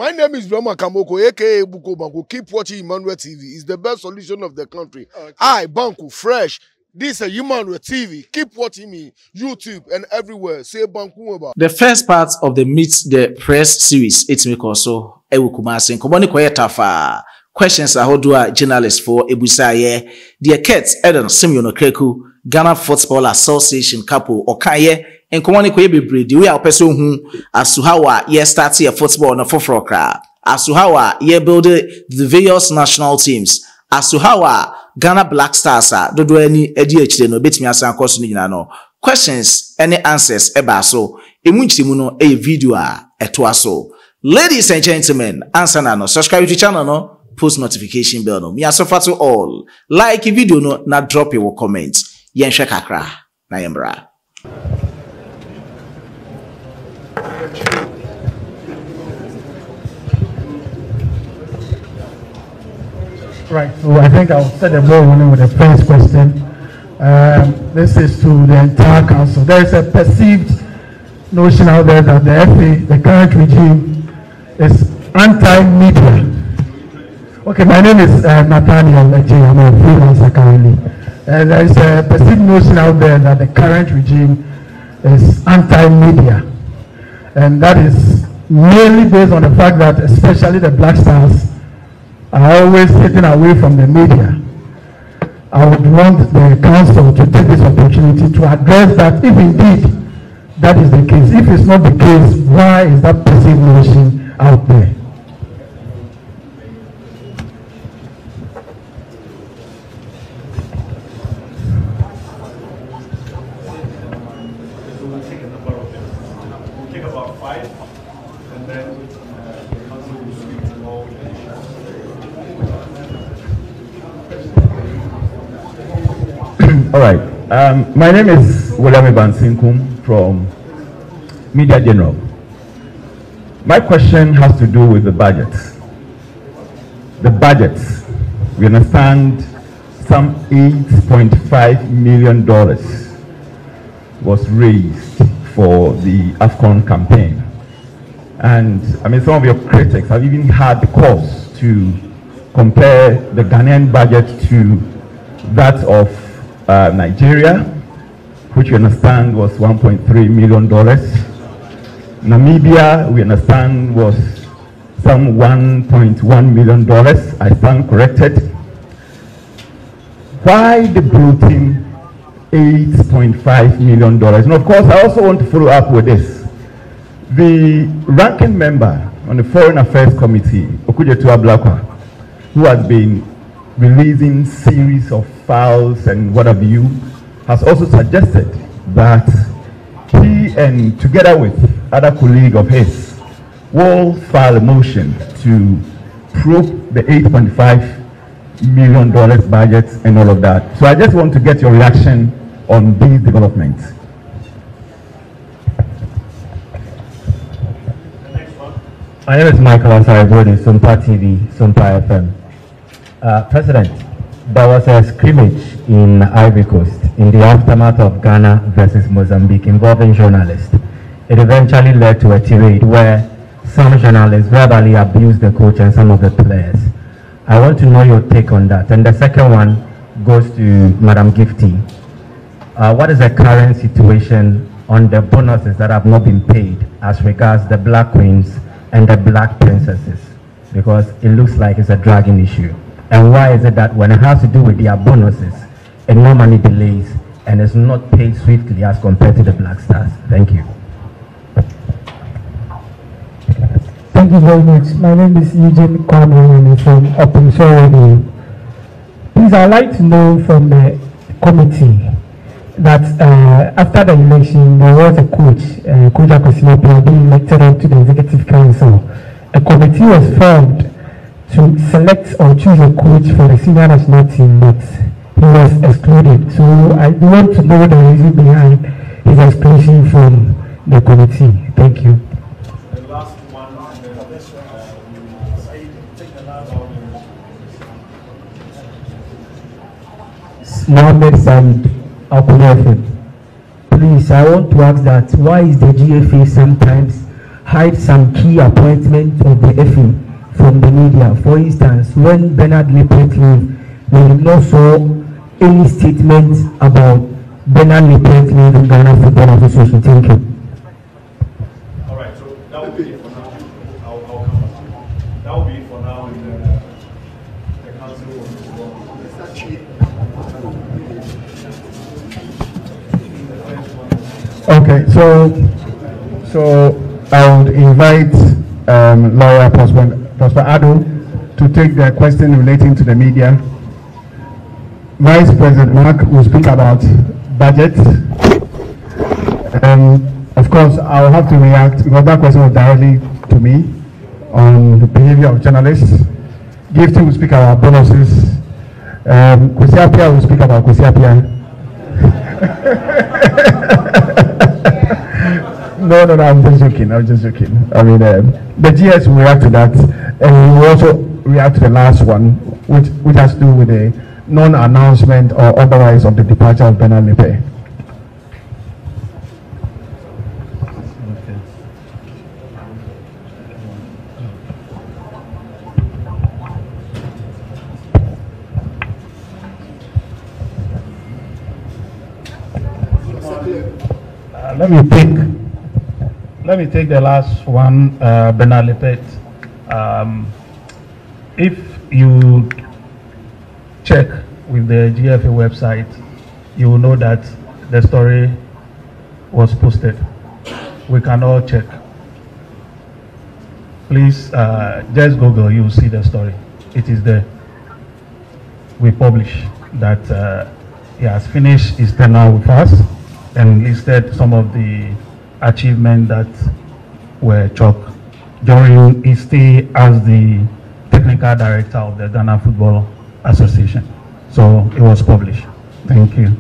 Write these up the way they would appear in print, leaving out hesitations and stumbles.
My name is Brahma Kamoko, aka Buko Banku. Keep watching Emmanuel TV. It's the best solution of the country. Okay. I, Banku, fresh. This is Emmanuel TV. Keep watching me, YouTube and everywhere. Say Banku about. The first part of the Meet the Press series, it's me also. KUMASI. Komoni kwetafa. Questions are how do a journalist for Ebusaye. The Kets Eden Simeon Okreku, Ghana Football Association couple Okaye. And Komoni Kwebe the way our person who as to how ye start here football on a fofroka. As to how ye build the various national teams. As to how Ghana Black Stars are do any ADHD no bit me as an course no questions any answers eba so emunchimuno a video etwaso. Ladies and gentlemen, answer na no subscribe to channel no post notification bell no me asofa to all like video no na drop your comment yen hwe kakra na yembra. Right, so I think I'll set the ball running with the first question. This is to the entire council. There is a perceived notion out there that the FA, the current regime, is anti-media. Okay, my name is Nathaniel Eche. I'm a freelancer currently. And there is a perceived notion out there that the current regime is anti-media. And that is mainly based on the fact that especially the Black Stars are always sitting away from the media. I would want the council to take this opportunity to address that if indeed that is the case. If it's not the case, why is that perceived notion out there? We'll take a number of them. We'll take about 5 and then the council will speak to all. All right. My name is William Ibansinkum from Media General. My question has to do with the budget. The budget, we understand some $8.5 million was raised for the AFCON campaign. And I mean, some of your critics have even had the cause to compare the Ghanaian budget to that of Nigeria, which we understand was $1.3 million. Namibia, we understand, was some $1.1 million. I stand corrected. Why the bloating $8.5 million? And of course, I also want to follow up with this. The ranking member on the Foreign Affairs Committee, Okujetua Blakwa, who has been releasing series of files and what have you, has also suggested that he and together with other colleague of his will file a motion to probe the $8.5 million budget and all of that. So I just want to get your reaction on these developments. My name is Michael Ansari, Sumpa TV, Sumpa FM. President, there was a scrimmage in Ivory Coast in the aftermath of Ghana versus Mozambique involving journalists. It eventually led to a tirade where some journalists verbally abused the coach and some of the players. I want to know your take on that. And the second one goes to Madam Gifty. What is the current situation on the bonuses that have not been paid as regards the Black Queens and the Black Princesses? Because it looks like it's a dragging issue. And why is it that when it has to do with their bonuses, it normally delays and is not paid swiftly as compared to the Black Stars? Thank you. Thank you very much. My name is Eugene Kwame from Open Show Radio. Please, I'd like to know from the committee that after the election, there was a coach, Coach Akosina, being elected onto the Executive Council. A committee was formed to select or choose a coach for the senior national team, but he was excluded. So I want to know the reason behind his exclusion from the committee. Thank you. The last one, Mohammed Said, Akunefe. Please, I want to ask that why is the GFA sometimes hide some key appointments of the FA from the media. For instance, when Bernard Lippert leave, we did not saw any statement about Bernard Lippert leaving Ghana Football Association. Thank you. All right, so that will be it for now. I'll come back. That will be it for now. The council will Okay, so I would invite Lawyer Prosper Ado to take the question relating to the media. Vice President Mark will speak about budget. Of course, I will have to react because that question was directly to me on the behavior of journalists. Gifting will speak about bonuses. Kwesi Appiah will speak about Kwesi Appiah. No, I'm just joking. I mean, the GS will react to that, and we will also react to the last one, which has to do with the non-announcement or otherwise of the departure of Bernard Lippert. Let me take the last one, Bernard Lippert. If you check with the GFA website, you will know that the story was posted. We can all check. Please just Google, you will see the story. It is there. We publish that he has finished his tenure with us and listed some of the achievements that were chalked during his stay as the technical director of the Ghana Football Association. So it was published. Thank you.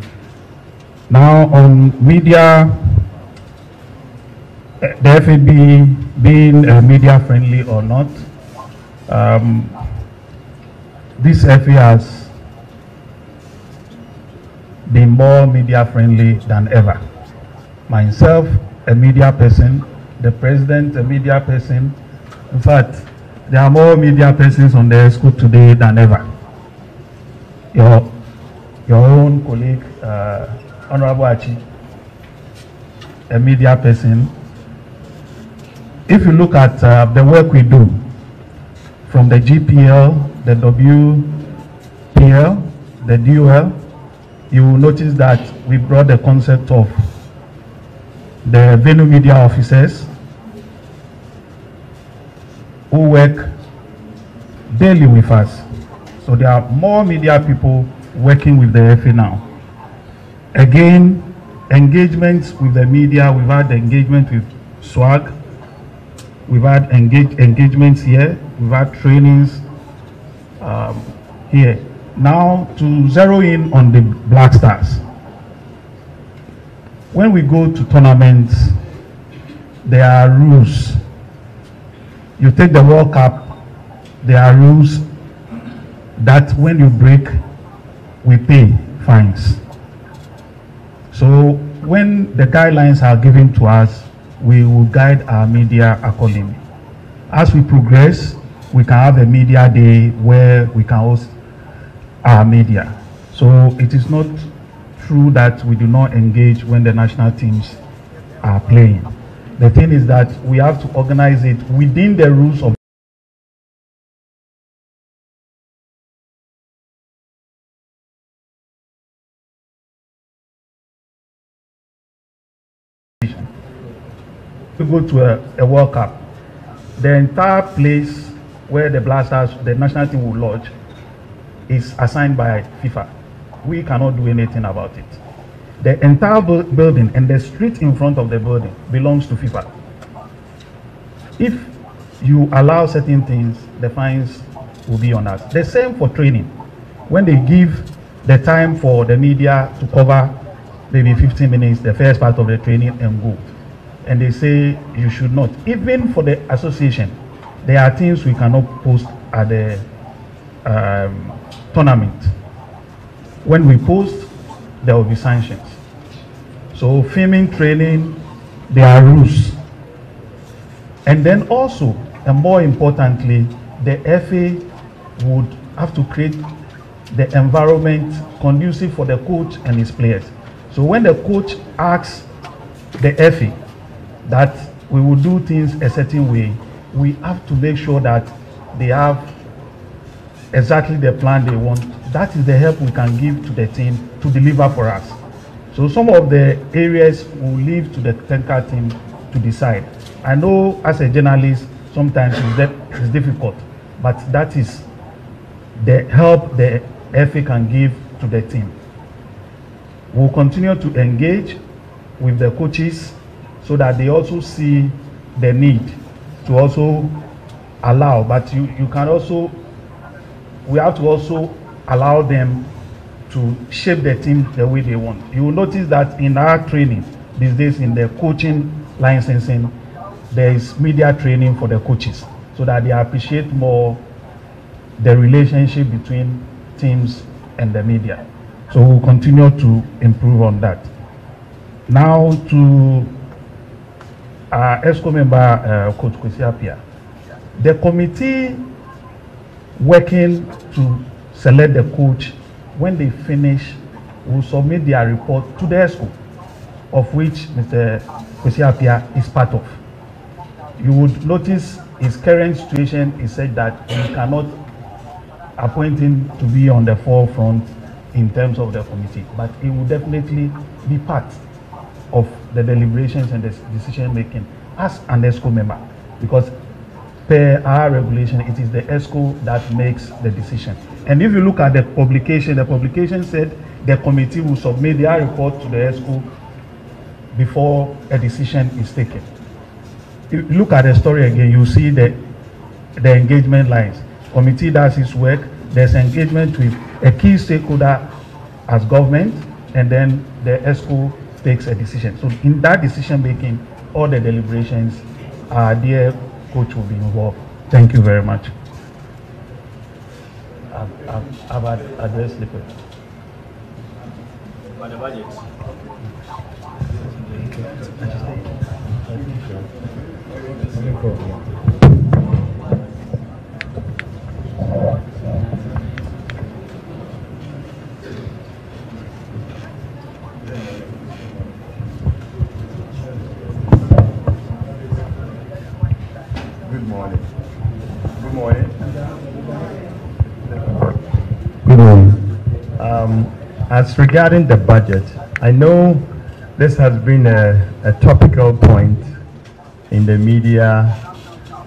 Now on media, the FAB being media friendly or not, this FA has been more media friendly than ever. Myself, a media person, the president, a media person. In fact, there are more media persons on the school today than ever. Your own colleague, Honorable Achi, a media person. If you look at the work we do, from the GPL, the WPL, the DOL, you will notice that we brought the concept of the venue media officers who work daily with us. So there are more media people working with the FA now. Again, engagements with the media, we've had engagement with SWAG, we've had engagements here, we've had trainings here. Now to zero in on the Black Stars. When we go to tournaments, there are rules. You take the World Cup, there are rules that when you break, we pay fines. So when the guidelines are given to us, we will guide our media accordingly. As we progress, we can have a media day where we can host our media. So it is not true that we do not engage when the national teams are playing. The thing is that we have to organize it within the rules of to go to a World Cup. The entire place where the Blasters, the national team will lodge, is assigned by FIFA. We cannot do anything about it. The entire building and the street in front of the building belongs to FIFA. If you allow certain things, the fines will be on us. The same for training. When they give the time for the media to cover maybe 15 minutes, the first part of the training and go, and they say you should not. Even for the association, there are things we cannot post at the tournament. When we post, there will be sanctions. So filming, training, there are rules. And then also, and more importantly, the FA would have to create the environment conducive for the coach and his players. So when the coach asks the FA that we will do things a certain way, we have to make sure that they have exactly the plan they want. That is the help we can give to the team to deliver for us. So some of the areas will leave to the technical team to decide. I know as a journalist, sometimes it's difficult, but that is the help the FA can give to the team. We'll continue to engage with the coaches so that they also see the need to also allow, but you can also, we have to also allow them to shape the team the way they want. You will notice that in our training these days, in the coaching licensing, there is media training for the coaches so that they appreciate more the relationship between teams and the media. So we'll continue to improve on that. Now to our ESCO member, Coach Kwesi Appiah. The committee working to select the coach, when they finish, will submit their report to the ESCO, of which Mr. Kwesi Appiah is part of. You would notice his current situation is such that we cannot appoint him to be on the forefront in terms of the committee, but he will definitely be part of the deliberations and the decision making as an ESCO member, because per our regulation, it is the ESCO that makes the decision. And if you look at the publication said the committee will submit their report to the ESCO before a decision is taken. If you look at the story again, you see the engagement lines. Committee does its work, there's engagement with a key stakeholder as government, and then the ESCO takes a decision. So in that decision making, all the deliberations, our dear coach will be involved. Thank you very much. I've addressed the question. About the budget. Good morning. Good morning. Good morning. As regarding the budget, I know this has been a topical point in the media,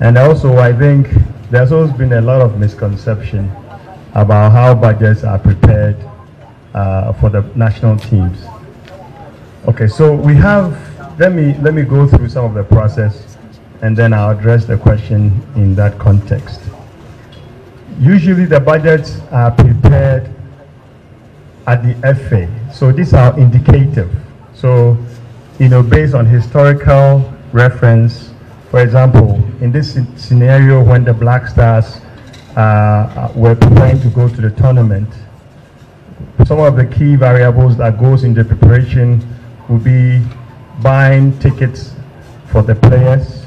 and also I think there's always been a lot of misconception about how budgets are prepared for the national teams. Okay, so we have, let me go through some of the process, and then I'll address the question in that context. Usually the budgets are prepared at the FA, so these are indicative. So, based on historical reference, for example, in this scenario when the Black Stars were preparing to go to the tournament, some of the key variables that goes into preparation will be buying tickets for the players.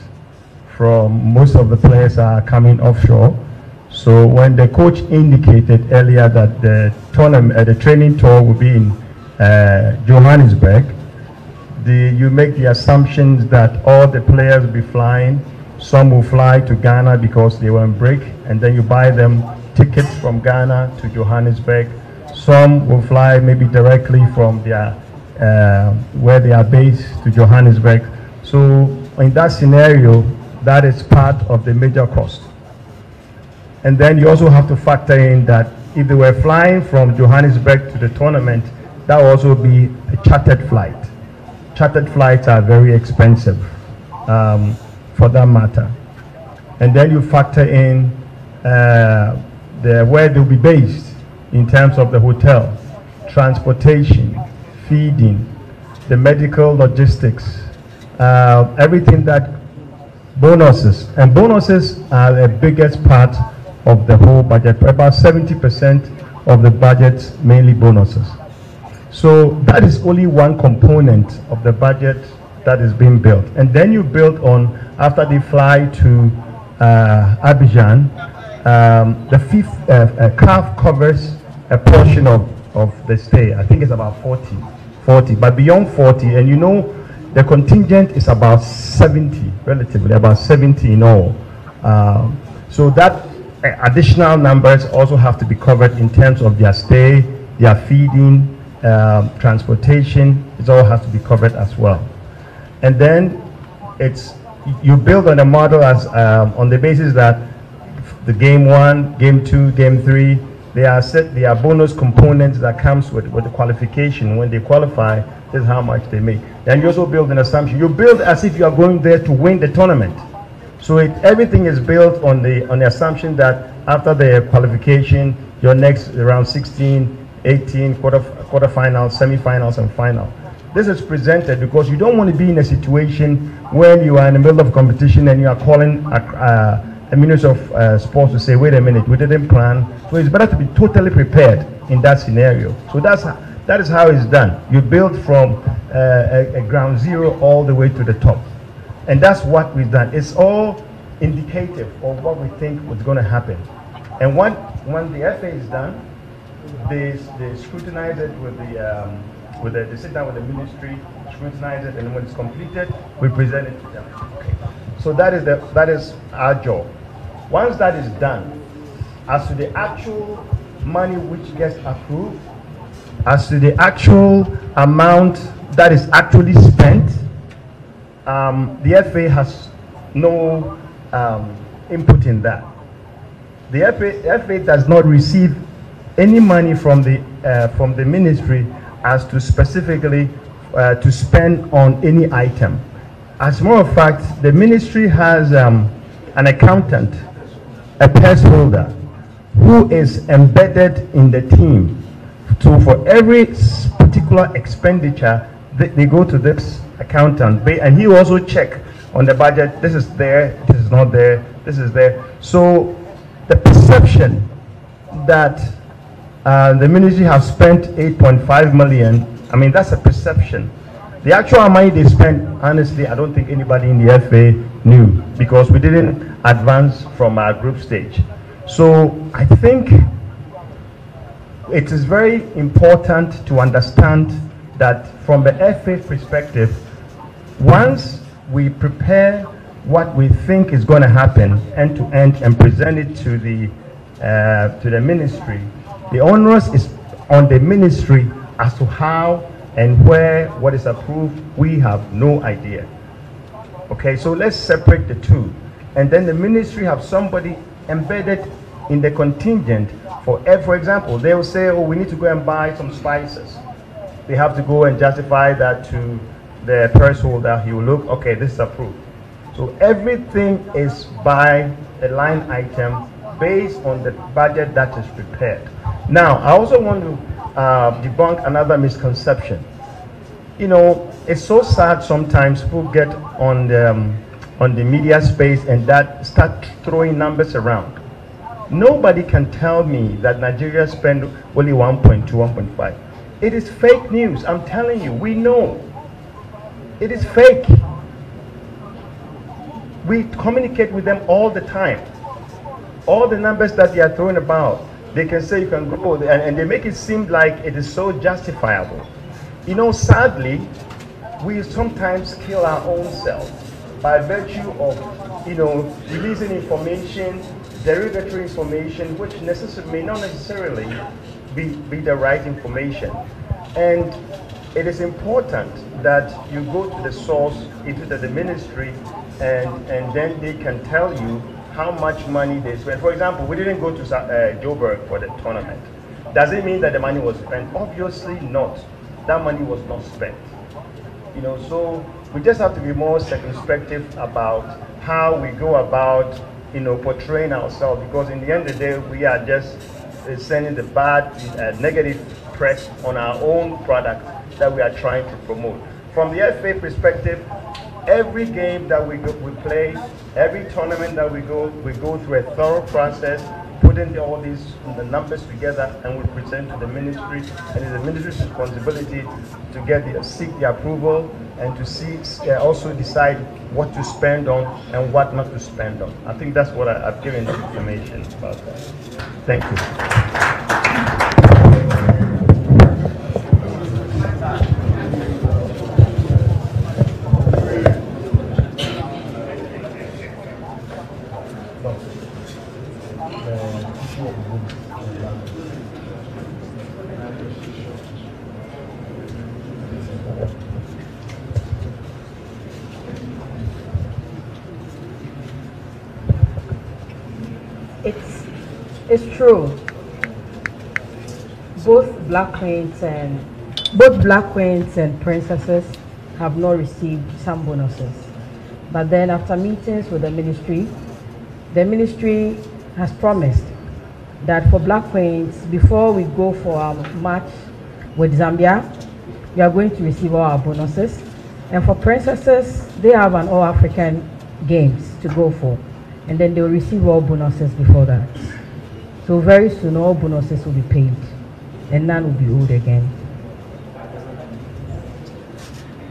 Most of the players are coming offshore. So when the coach indicated earlier that the tournament, the training tour will be in Johannesburg, you make the assumptions that all the players will be flying. Some will fly to Ghana because they were on break, and then you buy them tickets from Ghana to Johannesburg. Some will fly maybe directly from their where they are based to Johannesburg. So in that scenario, that is part of the major cost. And then you also have to factor in that if they were flying from Johannesburg to the tournament, that will also be a chartered flight. Chartered flights are very expensive for that matter. And then you factor in where they'll be based in terms of the hotel, transportation, feeding, the medical logistics, everything that bonuses. And bonuses are the biggest part of the whole budget. About 70% of the budget, mainly bonuses. So that is only one component of the budget that is being built. And then you build on after they fly to Abidjan, the CAF covers a portion of the stay. I think it's about 40, but beyond 40, and you know, the contingent is about 70, relatively, about 70 in all. So that additional numbers also have to be covered in terms of their stay, their feeding, transportation. It all has to be covered as well. And then you build on a model as on the basis that the game 1, game 2, game 3, there are bonus components that comes with the qualification. When they qualify, this is how much they make. And you also build an assumption. You build as if you are going there to win the tournament. So everything is built on the assumption that after the qualification, your next around 16, 18, quarterfinals, semifinals, and final. This is presented because you don't want to be in a situation when you are in the middle of competition and you are calling a Minister of Sports to say, wait a minute, we didn't plan. So it's better to be totally prepared in that scenario. So that is how it's done. You build from a ground zero all the way to the top. And that's what we've done. It's all indicative of what we think was going to happen. And when the FA is done, they scrutinize it they sit down with the ministry, scrutinize it, and when it's completed, we present it to them. So that is our job. Once that is done, as to the actual money which gets approved, as to the actual amount that is actually spent, the FA has no input in that. The FA does not receive any money from the ministry as to specifically to spend on any item. As a matter of fact, the ministry has an accountant, a purse holder, who is embedded in the team. So for every particular expenditure, they go to this accountant, and he also check on the budget. This is there, this is not there, this is there. So the perception that the ministry has spent 8.5 million, I mean, that's a perception. The actual money they spent, honestly, I don't think anybody in the FA knew, because we didn't advance from our group stage. So I think it is very important to understand that from the FA perspective, once we prepare what we think is going to happen end to end and present it to the ministry, the onus is on the ministry as to how and where what is approved. We have no idea. Okay, so let's separate the two. And then the ministry have somebody embedded in the contingent for example, they will say, oh, we need to go and buy some spices. They have to go and justify that to the purse holder. He will look, okay, this is approved. So everything is by a line item based on the budget that is prepared. Now, I also want to debunk another misconception. You know, it's so sad sometimes people get on the media space and start throwing numbers around. Nobody can tell me that Nigeria spent only 1.2, 1.5. It is fake news. I'm telling you, we know. It is fake. We communicate with them all the time. All the numbers that they are throwing about, they can say you can go, and they make it seem like it is so justifiable. You know, sadly, we sometimes kill our own self by virtue of, you know, releasing information, derogatory information, which may not necessarily be the right information. And it is important that you go to the source, into the ministry, and then they can tell you how much money they spent. For example, we didn't go to Joburg for the tournament. Does it mean that the money was spent? Obviously not. That money was not spent. You know, so we just have to be more circumspective about how we go about, you know, portraying ourselves, because in the end of the day, we are just sending the bad, negative press on our own product that we are trying to promote. From the FA perspective, every game that we play, every tournament that we go through a thorough process, putting all these numbers together, and we present to the ministry, and it's the ministry's responsibility to seek the approval, and to see, also decide what to spend on and what not to spend on. I think that's what I've given the information about that. Thank you. It's true. Both black queens and princesses have not received some bonuses. But then after meetings with the ministry has promised that for black queens, before we go for our match with Zambia, we are going to receive all our bonuses. And for princesses, they have an all-African games to go for. And then they will receive all bonuses before that. So very soon, all bonuses will be paid, and none will be owed again.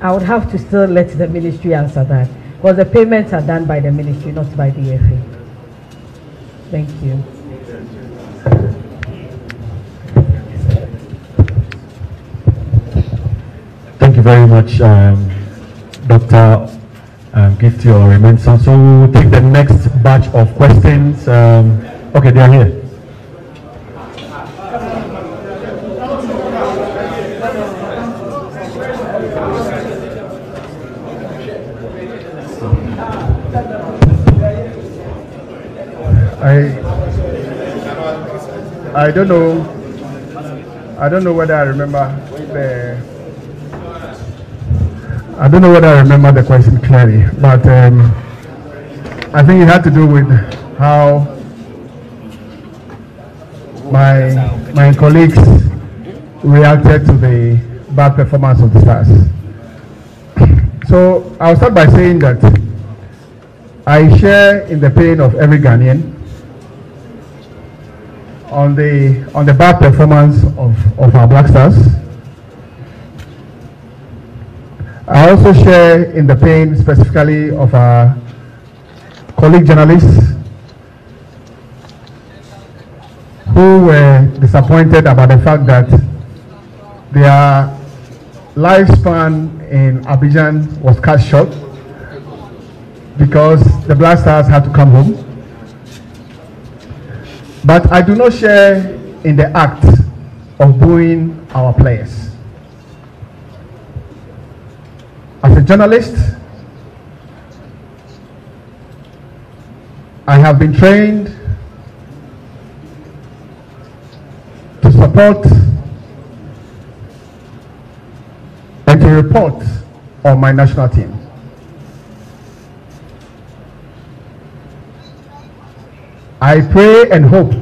I would have to still let the ministry answer that, because the payments are done by the ministry, not by the FA. Thank you. Thank you very much, Dr. Gifty or Remensa. So we will take the next batch of questions. Okay, they are here. I don't know whether I remember the question clearly, but I think it had to do with how my colleagues reacted to the bad performance of the Stars. So I'll start by saying that I share in the pain of every Ghanaian on the bad performance of our Black Stars. I also share in the pain specifically of our colleague journalists who were disappointed about the fact that their lifespan in Abidjan was cut short because the Black Stars had to come home. But I do not share in the act of booing our players. As a journalist, I have been trained to support and to report on my national team. I pray and hope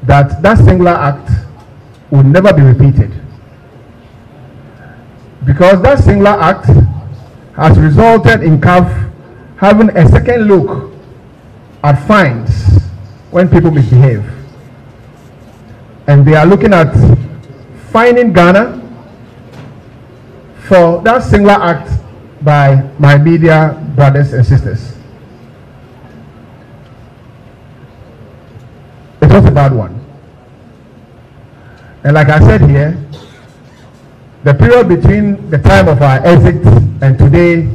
that that singular act will never be repeated, because that singular act has resulted in CAF having a second look at fines when people misbehave, and they are looking at fining Ghana for that singular act by my media brothers and sisters. It was a bad one. And like I said here, the period between the time of our exit and today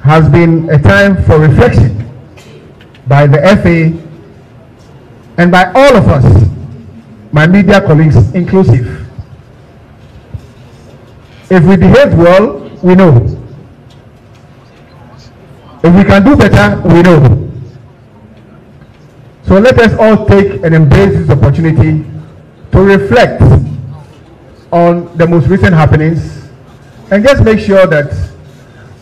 has been a time for reflection by the FA and by all of us, my media colleagues inclusive. If we behave well, we know. If we can do better, we know. So let us all take and embrace this opportunity to reflect on the most recent happenings and just make sure that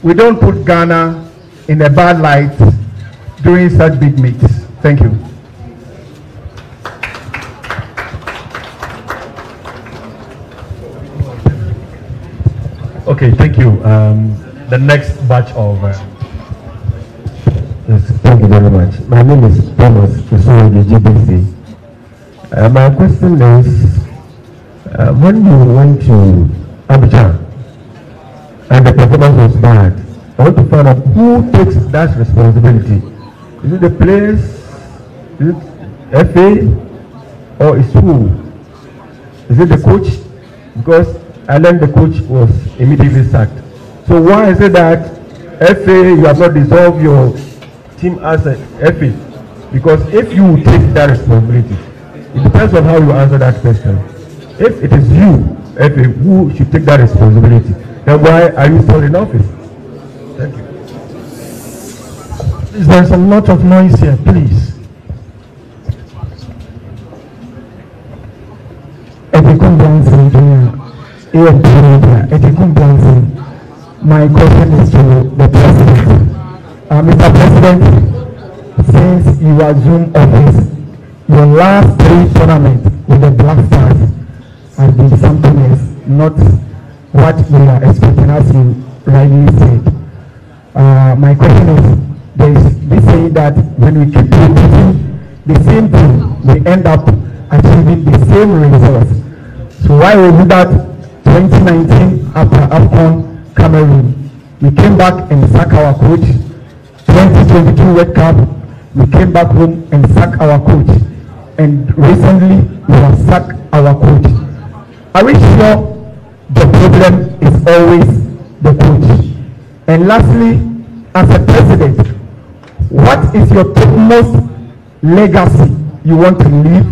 we don't put Ghana in a bad light during such big meets. Thank you. Okay, thank you. The next batch of... Yes, thank you very much. My name is Thomas Kusuoji, GBC. My question is, when you went to Abidjan and the performance was bad. I want to find out who takes that responsibility. Is it the players? Is it FA? Or is who? Is it the coach? Because I learned the coach was immediately sacked. So why is it that FA, you have not dissolved your team as a FA? Because if you take that responsibility, it depends on how you answer that question. If it is you, FA, who should take that responsibility, then why are you still in office? Thank you. There's a lot of noise here, please. My question is to the President. Mr. President, since you assumed office, your last 3 tournaments with the Black Stars has been something else, not what we are expecting, as you rightly said. My question is, there is this saying that when we keep repeating the same thing, we end up achieving the same results. So why was it that 2019 after AFCON Cameroon, we came back and sacked our coach? 2022 World Cup, we came back home and sacked our coach. And recently, we have sacked our coach. Are we sure the problem is always the coach? And lastly, as a president, what is your topmost legacy you want to leave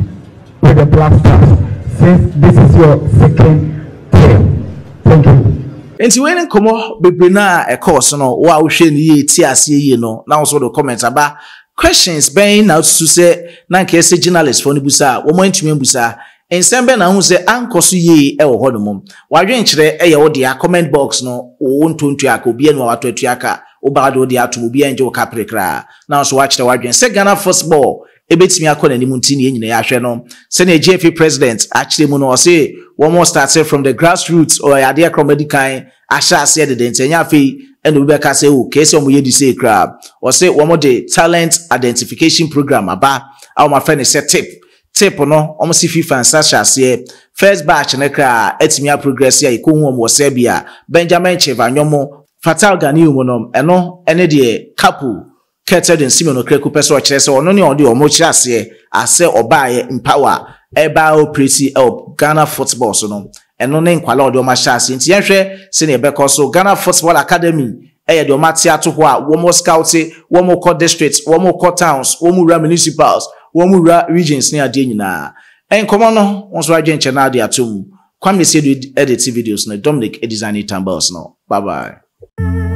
with the Black Stars, since this is your second term? Thank you. Enti when komo bebre na e course no wa wo hwe ni ye ti ase ye no na so do comment aba questions ben na to say na nke se journalist for ni busa wo mo ntumi busa ensembe na hu se ankoso ye e wo hodo mom wa dwen kire e ye wo dia comment box no wo ntontu aka obi enu wato atu aka wo ba do dia atom obi enje wo ka prekra na so wa kire wa dwen se Ghana football ebetimi akọ na nimu ntini ye nyina ya hwe no se na GFA president actually mu no say one more started from the grassroots or ade comedy kind asha say the ntenya fe eno be ka say o kese omo ye di say crab or say one more the talent identification program aba our my friend say tip no omo si FIFA asha say first batch na kra etimi progress ya iko hu omo se bia Benjamin Chevanyomo Fatal Ganiu mo no eno ene de couple Keted in Simon Okreku peso chese ono ni odi omo chiase ase obaye empower eba operate Ghana football so no eno ne nkwala odi oma chiase nti yenhwe se ne be so Ghana Football Academy eye de oma ti ato ho a wo mo scout wo mo co districts wo mo co towns wo mo municipals wo mo regions ne ade nyina enkomo no won so adwen che na ade atom Kwame se do edit videos no Dominic design tambals no bye bye.